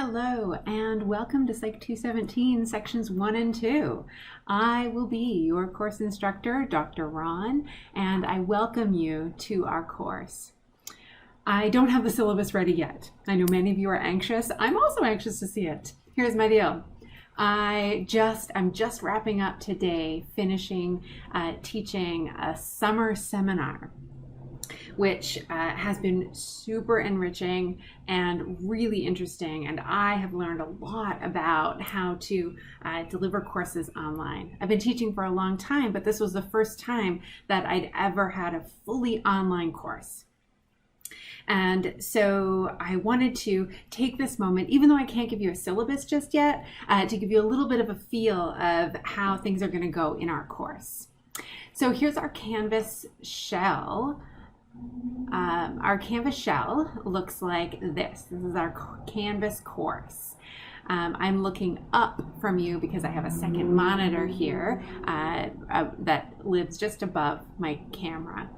Hello and welcome to Psych 217 sections 1 and 2. I will be your course instructor, Dr. Ron, and I welcome you to our course. I don't have the syllabus ready yet. I know many of you are anxious. I'm also anxious to see it. Here's my deal. I'm just wrapping up today, finishing teaching a summer seminar, which has been super enriching and really interesting. And I have learned a lot about how to deliver courses online. I've been teaching for a long time, but this was the first time that I'd ever had a fully online course. And so I wanted to take this moment, even though I can't give you a syllabus just yet, to give you a little bit of a feel of how things are going to go in our course. So here's our Canvas shell. Our Canvas shell looks like this. This is our Canvas course. I'm looking up from you because I have a second monitor here that lives just above my camera.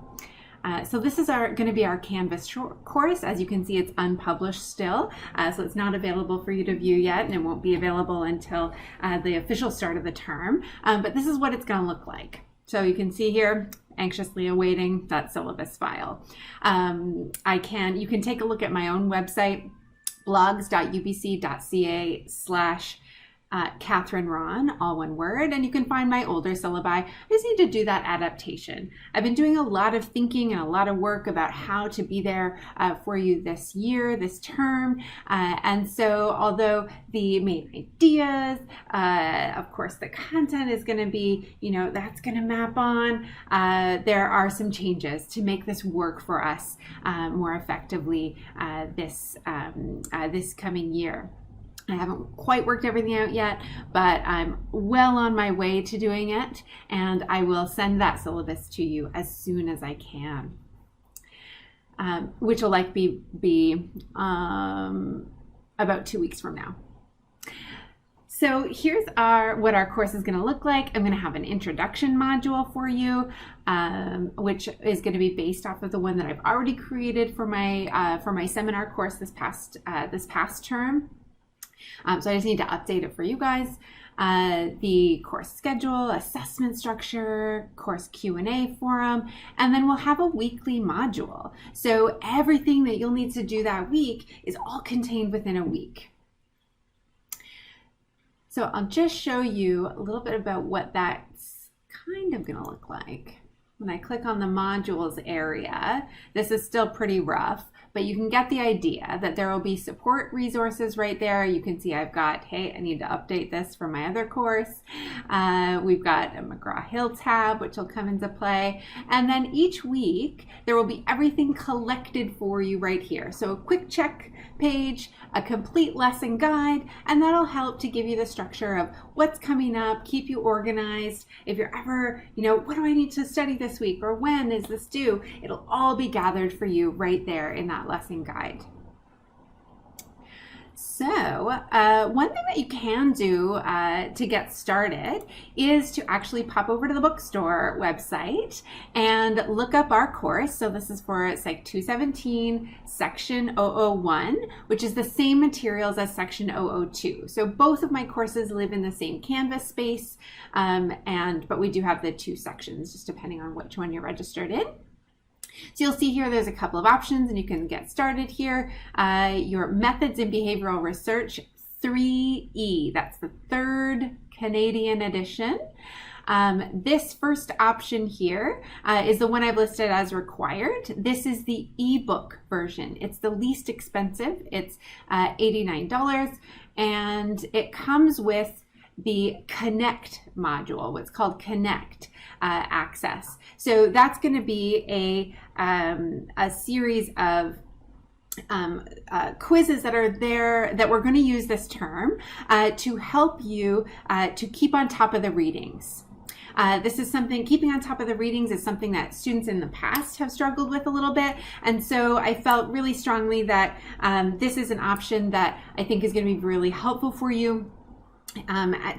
So this is going to be our Canvas course. As you can see, it's unpublished still, so it's not available for you to view yet, and it won't be available until the official start of the term. But this is what it's going to look like. So you can see here, anxiously awaiting that syllabus file. You can take a look at my own website, blogs.ubc.ca/Catherine Ron, all one word, and you can find my older syllabi. I just need to do that adaptation. I've been doing a lot of thinking and a lot of work about how to be there for you this year, this term, and so although the main ideas, of course the content is going to be, that's going to map on, there are some changes to make this work for us more effectively this coming year. I haven't quite worked everything out yet, but I'm well on my way to doing it, and I will send that syllabus to you as soon as I can, which will be about 2 weeks from now. So here's what our course is going to look like. I'm going to have an introduction module for you, which is going to be based off of the one that I've already created for my seminar course this past term. So I just need to update it for you guys. The course schedule, assessment structure, course Q&A forum, and then we'll have a weekly module. So everything that you'll need to do that week is all contained within a week. So I'll just show you a little bit about what that's kind of going to look like. When I click on the modules area, this is still pretty rough, but you can get the idea that there will be support resources right there. You can see I've got, hey, I need to update this for my other course. We've got a McGraw-Hill tab, which will come into play. And then each week, there will be everything collected for you right here. So a quick check page, a complete lesson guide, and that'll help to give you the structure of what's coming up, keep you organized. If you're ever, what do I need to study this week, or when is this due? It'll all be gathered for you right there in that lesson guide. So one thing that you can do to get started is to actually pop over to the bookstore website and look up our course. So this is for Psych 217 section 001, which is the same materials as section 002. So both of my courses live in the same Canvas space, but we do have the two sections just depending on which one you're registered in. So you'll see here there's a couple of options and you can get started here. Your methods in behavioral research 3E, that's the third Canadian edition. This first option here is the one I've listed as required. This is the ebook version. It's the least expensive. It's $89, and it comes with the Connect module, what's called Connect access. So that's going to be a series of quizzes that are there that we're going to use this term to help you to keep on top of the readings. Keeping on top of the readings is something that students in the past have struggled with a little bit. And so I felt really strongly that this is an option that I think is going to be really helpful for you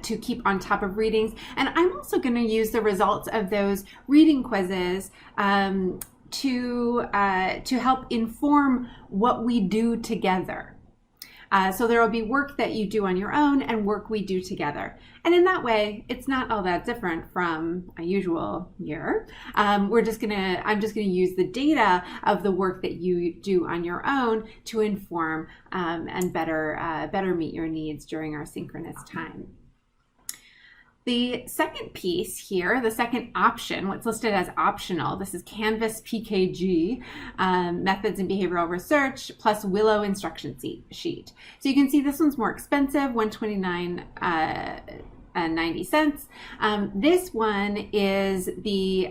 to keep on top of readings. And I'm also going to use the results of those reading quizzes to help inform what we do together. So there will be work that you do on your own and work we do together. And in that way, it's not all that different from a usual year. I'm just gonna use the data of the work that you do on your own to inform and better meet your needs during our synchronous time. The second piece here, the second option, what's listed as optional, this is Canvas PKG, Methods in Behavioral Research, plus Willow instruction sheet. So you can see this one's more expensive, $129.90. This one is the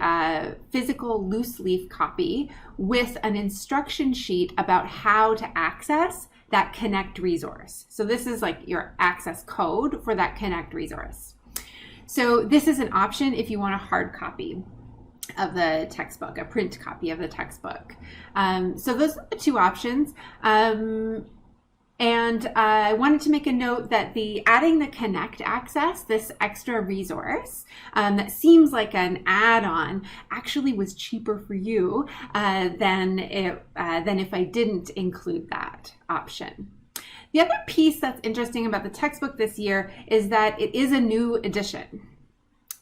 physical loose leaf copy with an instruction sheet about how to access that Connect resource. So this is like your access code for that Connect resource. So this is an option if you want a hard copy of the textbook, a print copy of the textbook. So those are the two options. And I wanted to make a note that adding the Connect access, this extra resource that seems like an add-on, actually was cheaper for you than if I didn't include that option. The other piece that's interesting about the textbook this year is that it is a new edition.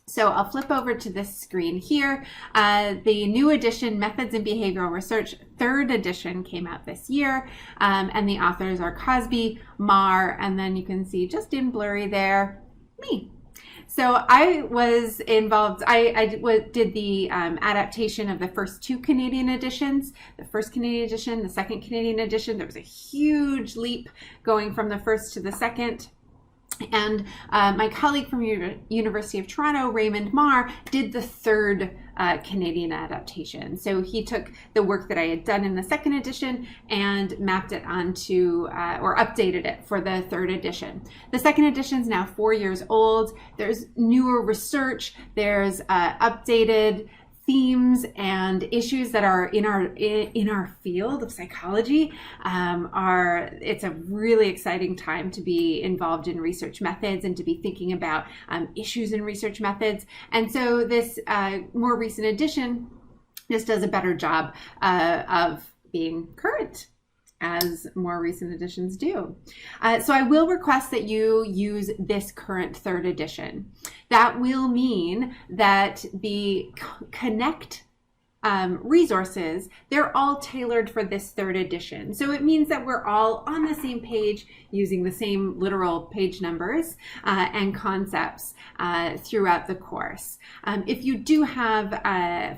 So I'll flip over to this screen here. The new edition, Methods in Behavioral Research, 3rd edition came out this year, and the authors are Cosby, Marr, and then you can see just in blurry there, me. So I was involved, I did the adaptation of the first 2 Canadian editions, the first Canadian edition, the second Canadian edition. There was a huge leap going from the first to the second. And my colleague from University of Toronto, Raymond Marr, did the 3rd Canadian adaptation. So he took the work that I had done in the 2nd edition and mapped it onto, or updated it for the 3rd edition. The 2nd edition is now 4 years old. There's newer research. There's updated themes and issues that are in our field of psychology. It's a really exciting time to be involved in research methods and to be thinking about issues in research methods. And so this more recent edition just does a better job of being current, as more recent editions do. So I will request that you use this current 3rd edition. That will mean that the Connect resources, they're all tailored for this 3rd edition. So it means that we're all on the same page using the same literal page numbers and concepts throughout the course. If you do have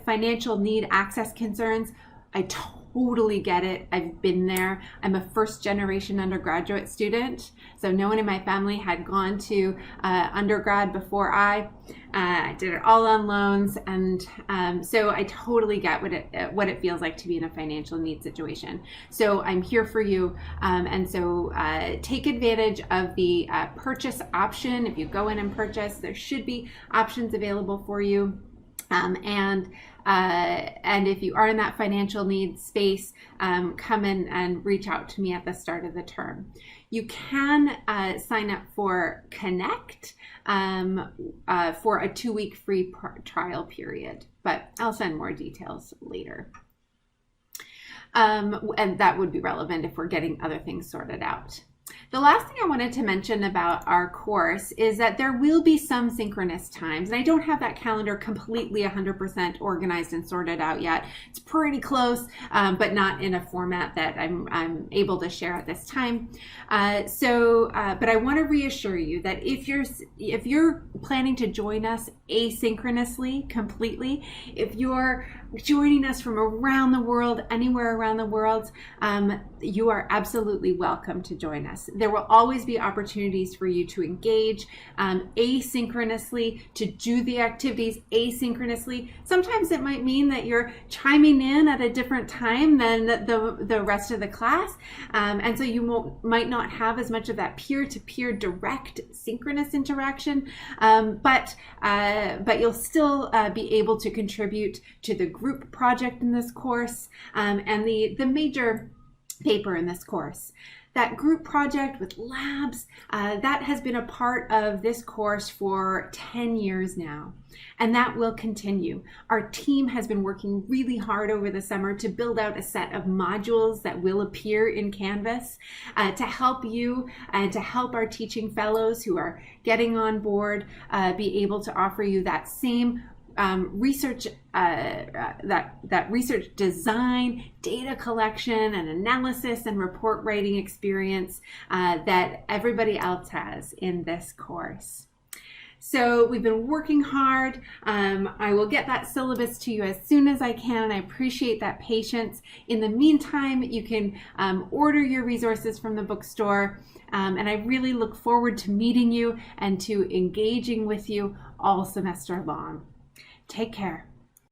financial need access concerns, I totally get it. I've been there. I'm a 1st generation undergraduate student, so no one in my family had gone to undergrad before I did it all on loans, and so I totally get what it feels like to be in a financial need situation. So I'm here for you, and so take advantage of the purchase option. If you go in and purchase, there should be options available for you. And if you are in that financial need space, come in and reach out to me at the start of the term. You can sign up for Connect for a 2-week free trial period, but I'll send more details later. And that would be relevant if we're getting other things sorted out. The last thing I wanted to mention about our course is that there will be some synchronous times, and I don't have that calendar completely 100% organized and sorted out yet. It's pretty close, but not in a format that I'm able to share at this time. But I want to reassure you that if you're planning to join us asynchronously, completely, if you're joining us from around the world, anywhere around the world, you are absolutely welcome to join us. There will always be opportunities for you to engage asynchronously, to do the activities asynchronously. Sometimes it might mean that you're chiming in at a different time than the rest of the class, and so you might not have as much of that peer-to-peer direct synchronous interaction, but you'll still be able to contribute to the group project in this course and the major paper in this course. That group project with labs, that has been a part of this course for 10 years now, and that will continue. Our team has been working really hard over the summer to build out a set of modules that will appear in Canvas to help you and to help our teaching fellows who are getting on board be able to offer you that same research design, data collection and analysis and report writing experience that everybody else has in this course. So we've been working hard. I will get that syllabus to you as soon as I can. I appreciate that patience. In the meantime, you can order your resources from the bookstore, and I really look forward to meeting you and to engaging with you all semester long. Take care.